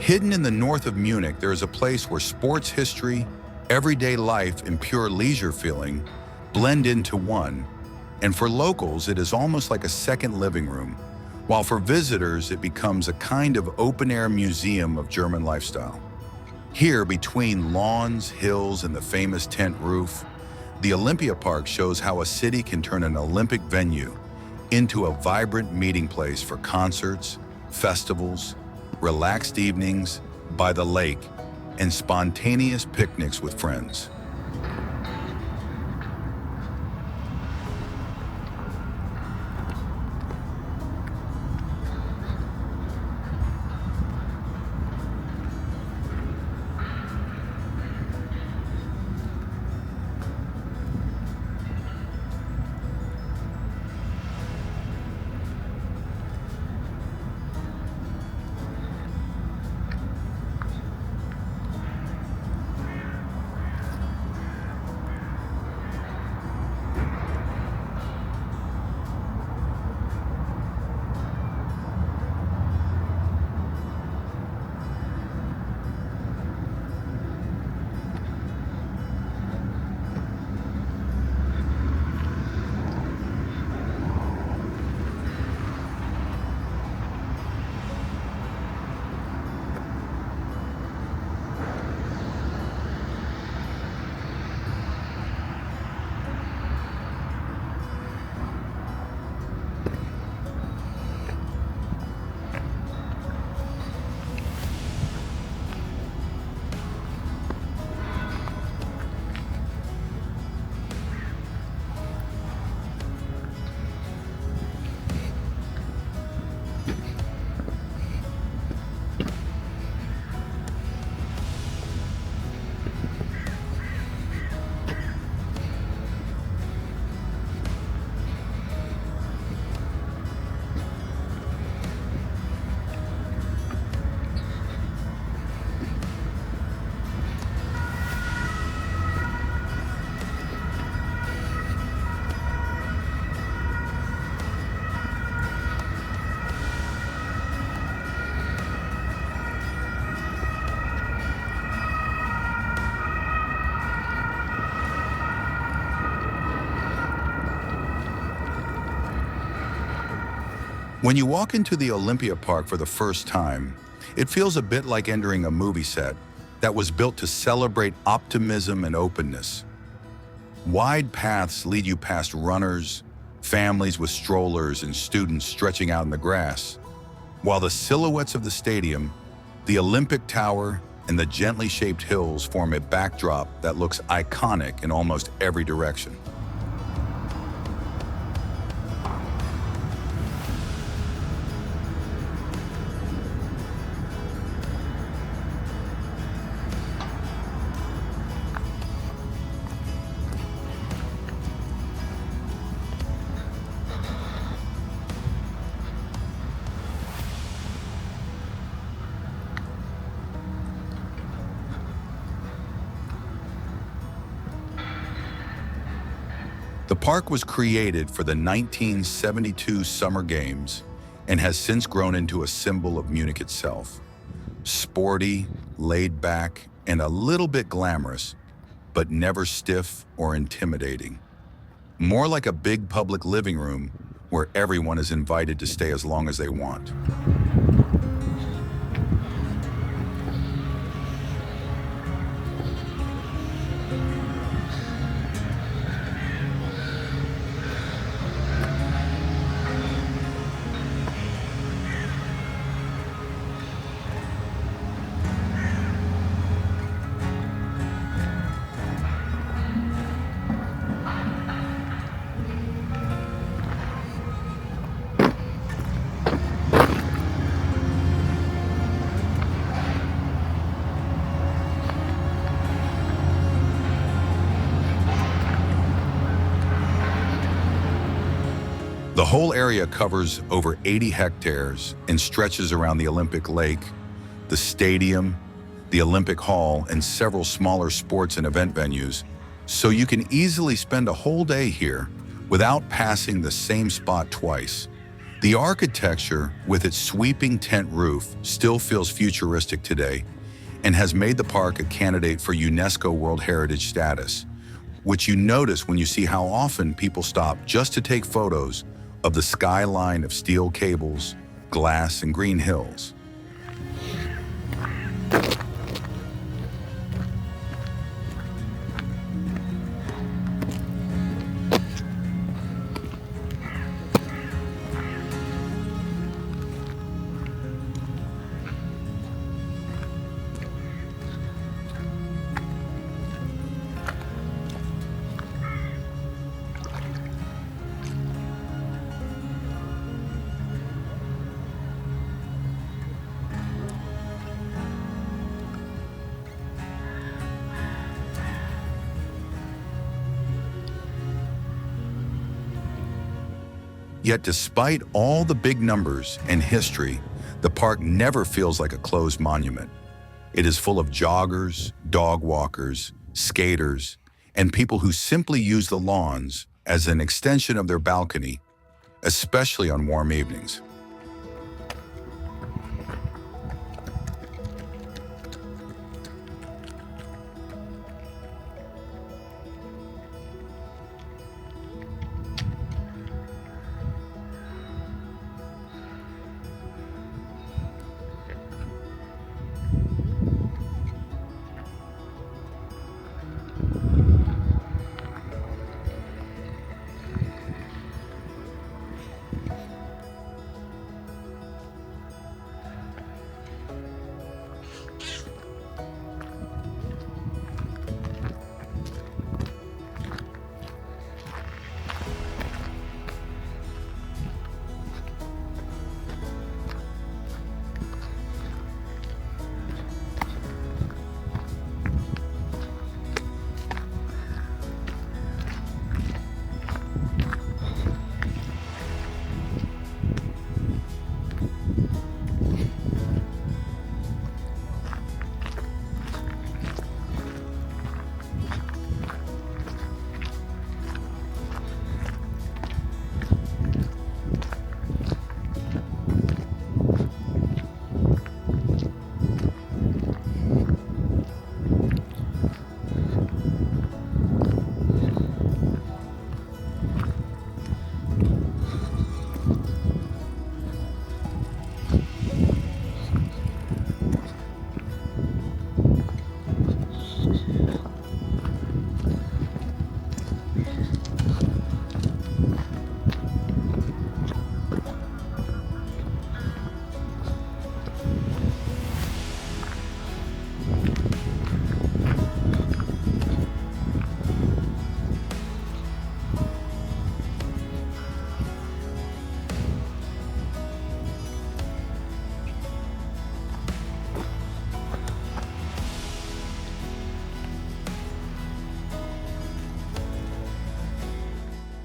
Hidden in the north of Munich, there is a place where sports history, everyday life, and pure leisure feeling blend into one. And for locals, it is almost like a second living room, while for visitors, it becomes a kind of open-air museum of German lifestyle. Here, between lawns, hills, and the famous tent roof, the Olympiapark shows how a city can turn an Olympic venue into a vibrant meeting place for concerts, festivals, relaxed evenings by the lake, and spontaneous picnics with friends. When you walk into the Olympiapark for the first time, it feels a bit like entering a movie set that was built to celebrate optimism and openness. Wide paths lead you past runners, families with strollers, and students stretching out in the grass, while the silhouettes of the stadium, the Olympic Tower, and the gently shaped hills form a backdrop that looks iconic in almost every direction. The park was created for the 1972 Summer Games and has since grown into a symbol of Munich itself. Sporty, laid back, and a little bit glamorous, but never stiff or intimidating. More like a big public living room where everyone is invited to stay as long as they want. The whole area covers over 80 hectares and stretches around the Olympic Lake, the stadium, the Olympic Hall, and several smaller sports and event venues, so you can easily spend a whole day here without passing the same spot twice. The architecture, with its sweeping tent roof, still feels futuristic today and has made the park a candidate for UNESCO World Heritage status, which you notice when you see how often people stop just to take photos of the skyline of steel cables, glass, and green hills. Yet despite all the big numbers and history, the park never feels like a closed monument. It is full of joggers, dog walkers, skaters, and people who simply use the lawns as an extension of their balcony, especially on warm evenings.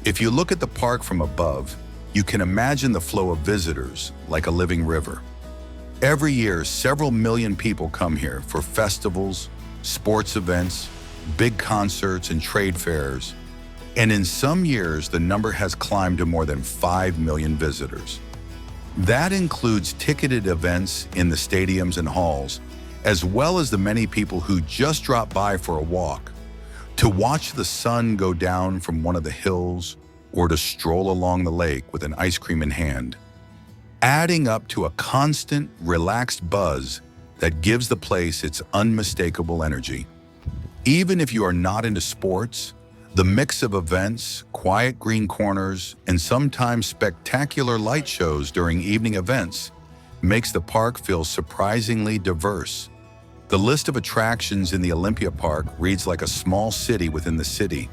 If you look at the park from above, you can imagine the flow of visitors like a living river. Every year, several million people come here for festivals, sports events, big concerts, and trade fairs. And in some years, the number has climbed to more than 5 million visitors. That includes ticketed events in the stadiums and halls, as well as the many people who just drop by for a walk, to watch the sun go down from one of the hills, or to stroll along the lake with an ice cream in hand, adding up to a constant, relaxed buzz that gives the place its unmistakable energy. Even if you are not into sports, the mix of events, quiet green corners, and sometimes spectacular light shows during evening events makes the park feel surprisingly diverse. The list of attractions in the Olympiapark reads like a small city within the city.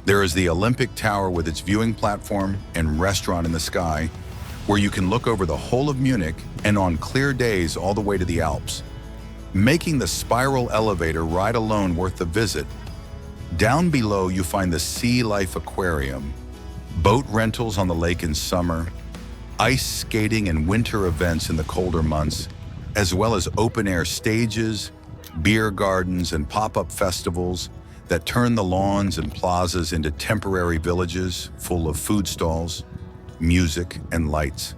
There is the Olympic Tower with its viewing platform and restaurant in the sky, where you can look over the whole of Munich and on clear days all the way to the Alps, making the spiral elevator ride alone worth the visit. Down below, you find the Sea Life Aquarium, boat rentals on the lake in summer, ice skating and winter events in the colder months, as well as open-air stages, beer gardens, and pop-up festivals that turn the lawns and plazas into temporary villages full of food stalls, music, and lights.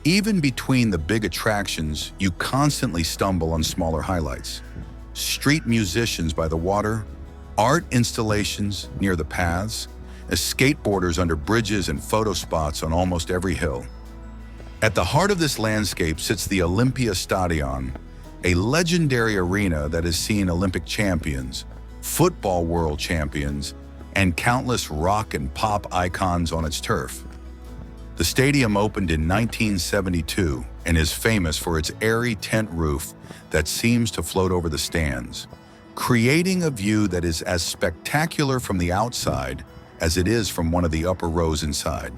Even between the big attractions, you constantly stumble on smaller highlights. Street musicians by the water, art installations near the paths, skateboarders under bridges and photo spots on almost every hill. At the heart of this landscape sits the Olympiastadion, a legendary arena that has seen Olympic champions, football world champions, and countless rock and pop icons on its turf. The stadium opened in 1972 and is famous for its airy tent roof that seems to float over the stands, creating a view that is as spectacular from the outside as it is from one of the upper rows inside.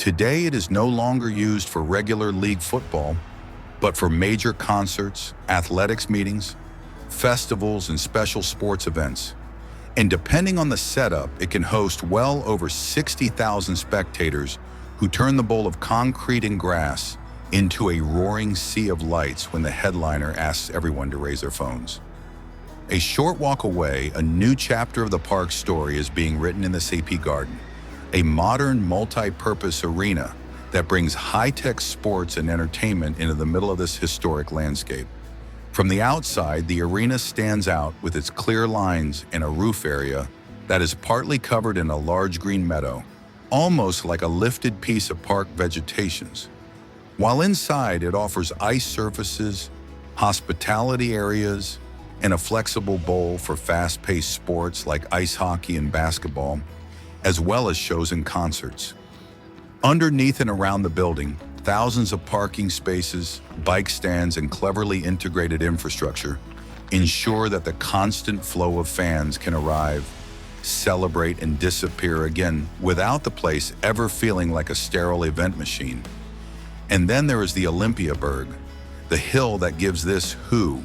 Today, it is no longer used for regular league football, but for major concerts, athletics meetings, festivals, and special sports events. And depending on the setup, it can host well over 60,000 spectators who turn the bowl of concrete and grass into a roaring sea of lights when the headliner asks everyone to raise their phones. A short walk away, a new chapter of the park's story is being written in the CP Garden, a modern multi-purpose arena that brings high-tech sports and entertainment into the middle of this historic landscape. From the outside, the arena stands out with its clear lines and a roof area that is partly covered in a large green meadow, almost like a lifted piece of park vegetations. While inside, it offers ice surfaces, hospitality areas, and a flexible bowl for fast-paced sports like ice hockey and basketball, as well as shows and concerts. Underneath and around the building, Thousands of parking spaces, bike stands, and cleverly integrated infrastructure ensure that the constant flow of fans can arrive, celebrate, and disappear again without the place ever feeling like a sterile event machine. And then there is the Olympiapark, the hill that gives this who